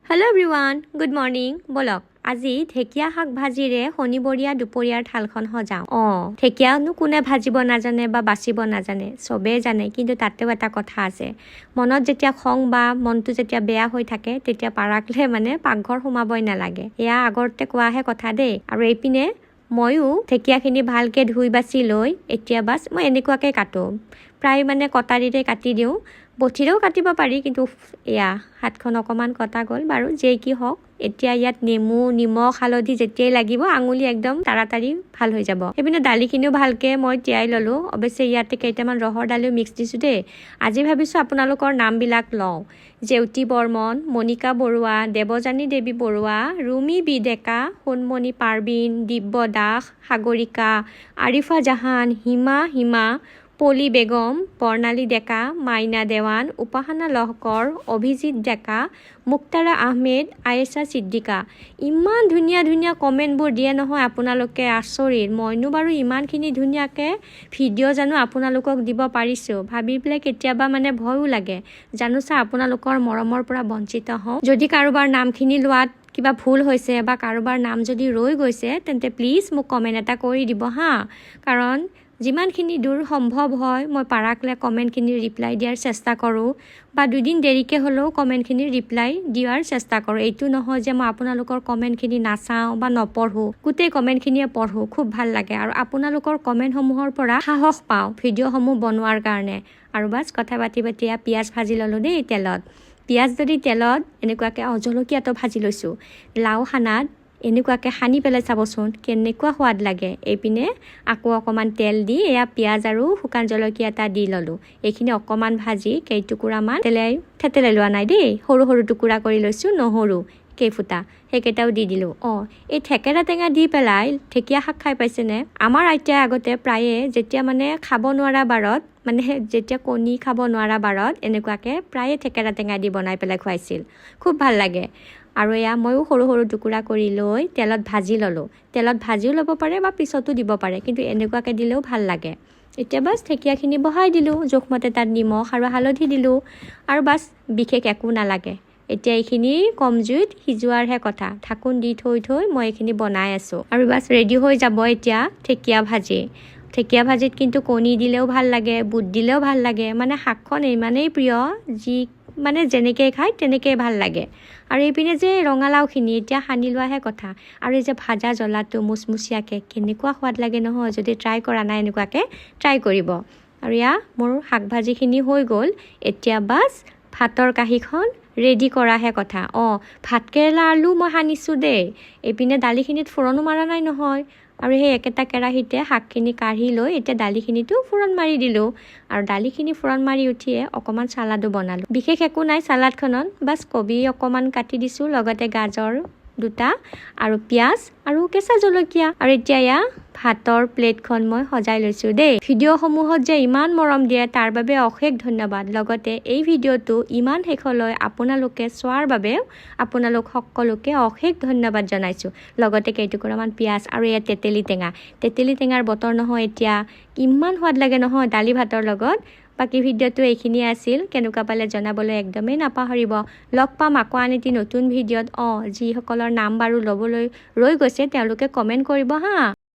Hello' everyone, good morning. বলক আজি ঢেকীয়া শাক ভাজিৰে শনিবৰীয়া দুপৰীয়াৰ থালখন সজাওঁ। ঢেকীয়ানো কোনে ভাজিব নাজানে বা বাচিব নাজানে, চবেই জানে, কিন্তু তাতেও এটা কথা আছে। মনত যেতিয়া খং বা মনটো যেতিয়া বেয়া হৈ থাকে তেতিয়া পাৰাকলে পাকঘৰ সোমাবই নালাগে। এয়া আগতে কোৱাহে কথা দেই। আৰু এইপিনে ময়ো ঢেকীয়াখিনি ভালকৈ ধুই বাচি লৈ এতিয়া বাছ মই এনেকুৱাকৈ কাটোঁ, প্ৰায় কটাৰীৰে কাটি দিওঁ। বঠিৰেও কাটিব পাৰি, কিন্তু এয়া হাতখন অকণমান কটা গ'ল বাৰু, যেই কি হওক। এতিয়া ইয়াত নেমু, নিমখ, হালধি যেতিয়াই লাগিব আঙুলি একদম তাড়াতাড়ি ভাল হৈ যাব। সেইপিনে দালিখিনিও ভালকৈ মই তিয়াই ল'লোঁ। অৱশ্যে ইয়াতে কেইটামান ৰহৰ দালিও মিক্স দিছোঁ দেই। আজি ভাবিছোঁ আপোনালোকৰ নামবিলাক লওঁ: জেউতি বৰ্মন, মণিকা বৰুৱা, দেৱযানী দেৱী বৰুৱা, ৰুমি বি ডেকা, সোণমণি পাৰ্বিন, দিব্য দাস, সাগৰিকা, আৰিফা জাহান, হিমা, পলি বেগম, বৰ্ণালী ডেকা, মাইনা দেৱান, উপাসনা লহকৰ, অভিজিত ডেকা, মুক্তাৰা আহমেদ, আয়েশা ছিদ্দিকা। ইমান ধুনীয়া ধুনীয়া কমেণ্টবোৰ দিয়ে নহয় আপোনালোকে, আচৰিত। মইনো বাৰু ইমানখিনি ধুনীয়াকৈ ভিডিঅ' জানো আপোনালোকক দিব পাৰিছোঁ, ভাবি পেলাই কেতিয়াবা ভয়ো লাগে। জানোচা আপোনালোকৰ মৰমৰ পৰা বঞ্চিত হওঁ। যদি কাৰোবাৰ নামখিনি লোৱাত কিবা ভুল হৈছে বা কাৰোবাৰ নাম যদি ৰৈ গৈছে তেন্তে প্লিজ মোক কমেণ্ট এটা কৰি দিব হা। কাৰণ যিমানখিনি দূৰ সম্ভৱ হয় মই পাৰাকলে কমেণ্টখিনি ৰিপ্লাই দিয়াৰ চেষ্টা কৰোঁ, বা দুদিন দেৰিকৈ হ'লেও কমেণ্টখিনি ৰিপ্লাই দিয়াৰ চেষ্টা কৰোঁ। এইটো নহয় যে মই আপোনালোকৰ কমেণ্টখিনি নাচাওঁ বা নপঢ়োঁ, গোটেই কমেণ্টখিনিয়ে পঢ়োঁ, খুব ভাল লাগে। আৰু আপোনালোকৰ কমেণ্টসমূহৰ পৰা সাহস পাওঁ ভিডিঅ'সমূহ বনোৱাৰ কাৰণে। আৰু বাছ কথা পাতি পিঁয়াজ ভাজি ল'লোঁ দেই তেলত। পিঁয়াজ যদি তেলত এনেকুৱাকৈ জলকীয়াটো ভাজি লৈছোঁ, লাও সানাত এনেকুৱাকৈ সানি পেলাই চাবচোন কেনেকুৱা সোৱাদ লাগে। এইপিনে আকৌ অকণমান তেল দি এয়া পিঁয়াজ আৰু শুকান জলকীয়া এটা দি ল'লোঁ। এইখিনি অকণমান ভাজি কেইটুকুৰামান থেতেলাই লোৱা নাই দেই, সৰু সৰু টুকুৰা কৰি লৈছোঁ। নহৰু কেইফুটা সেইকেইটাও দি দিলোঁ। এই থেকেৰা টেঙা দি পেলাই ঢেকীয়া শাক খাই পাইছেনে? আমাৰ আইতাই আগতে প্ৰায়ে যেতিয়া খাব নোৱাৰা বাৰত, যেতিয়া কণী খাব নোৱাৰা বাৰত এনেকুৱাকৈ প্ৰায়ে থেকেৰা টেঙা দি বনাই পেলাই খুৱাইছিল, খুব ভাল লাগে। আৰু এয়া ময়ো সৰু সৰু টুকুৰা কৰি লৈ তেলত ভাজি ল'লোঁ। তেলত ভাজিও ল'ব পাৰে বা পিছতো দিব পাৰে, কিন্তু এনেকুৱাকৈ দিলেও ভাল লাগে। এতিয়া বাছ ঢেকীয়াখিনি বহাই দিলোঁ, জোখমতে তাত নিমখ আৰু হালধি দিলোঁ, আৰু বাছ বিশেষ একো নালাগে। এতিয়া এইখিনি কম জুইত সিজোৱাৰহে কথা। ঢাকোন দি থৈ মই এইখিনি বনাই আছোঁ। আৰু বাছ ৰেডি হৈ যাব এতিয়া ঢেকীয়া ভাজি। ঢেকীয়া ভাজিত কিন্তু কণী দিলেও ভাল লাগে, বুট দিলেও ভাল লাগে। শাকখন ইমানেই প্ৰিয়, যেনেকৈ খায় তেনেকৈ ভাল লাগে। আৰু এইপিনে যে ৰঙালাওখিনি এতিয়া সানি লোৱাহে কথা। আৰু এই যে ভাজা জ্বলাটো মুচমুচীয়াকৈ কেনেকুৱা সোৱাদ লাগে নহয়, যদি ট্ৰাই কৰা নাই এনেকুৱাকৈ ট্ৰাই কৰিব। আৰু এয়া মোৰ শাক ভাজিখিনি হৈ গ'ল। এতিয়া বাছ ভাতৰ কাঁহীখন ৰেডি কৰাহে কথা। ভাতকেৰেলা আলু মই সানিছোঁ দেই। এইপিনে দালিখিনিত ফোৰণো মৰা নাই নহয়। আৰু সেই একেটা কেৰাহীতে শাকখিনি কাঢ়ি লৈ এতিয়া দালিখিনিতো ফোৰণ মাৰি দিলোঁ। আৰু দালিখিনি ফোৰণ মাৰি উঠিয়ে অকণমান চালাডো বনালোঁ। বিশেষ একো নাই চালাডখনত, বাছ কবি অকণমান কাটি দিছোঁ, লগতে গাজৰ দুটা আৰু পিঁয়াজ আৰু কেঁচা জলকীয়া। আৰু এতিয়া এয়া ভাতৰ প্লেটখন মই সজাই লৈছোঁ দেই। ভিডিঅ'সমূহত যে ইমান মৰম দিয়ে তাৰ বাবে অশেষ ধন্যবাদ। লগতে এই ভিডিঅ'টো ইমান শেষলৈ আপোনালোকে চোৱাৰ বাবেও আপোনালোক সকলোকে অশেষ ধন্যবাদ জনাইছোঁ। লগতে কেইটুকুৰামান পিঁয়াজ আৰু এয়া তেতেলী টেঙাৰ বতৰ নহয় এতিয়া, ইমান সোৱাদ লাগে নহয় দালি ভাতৰ লগত। বাকী ভিডিঅ'টো এইখিনিয়ে আছিল। কেনেকুৱা পালে জনাবলৈ একদমেই নাপাহৰিব। লগ পাম আকৌ আন এটি নতুন ভিডিঅ'ত। যিসকলৰ নাম বাৰু ল'বলৈ ৰৈ গৈছে তেওঁলোকে কমেণ্ট কৰিব হা।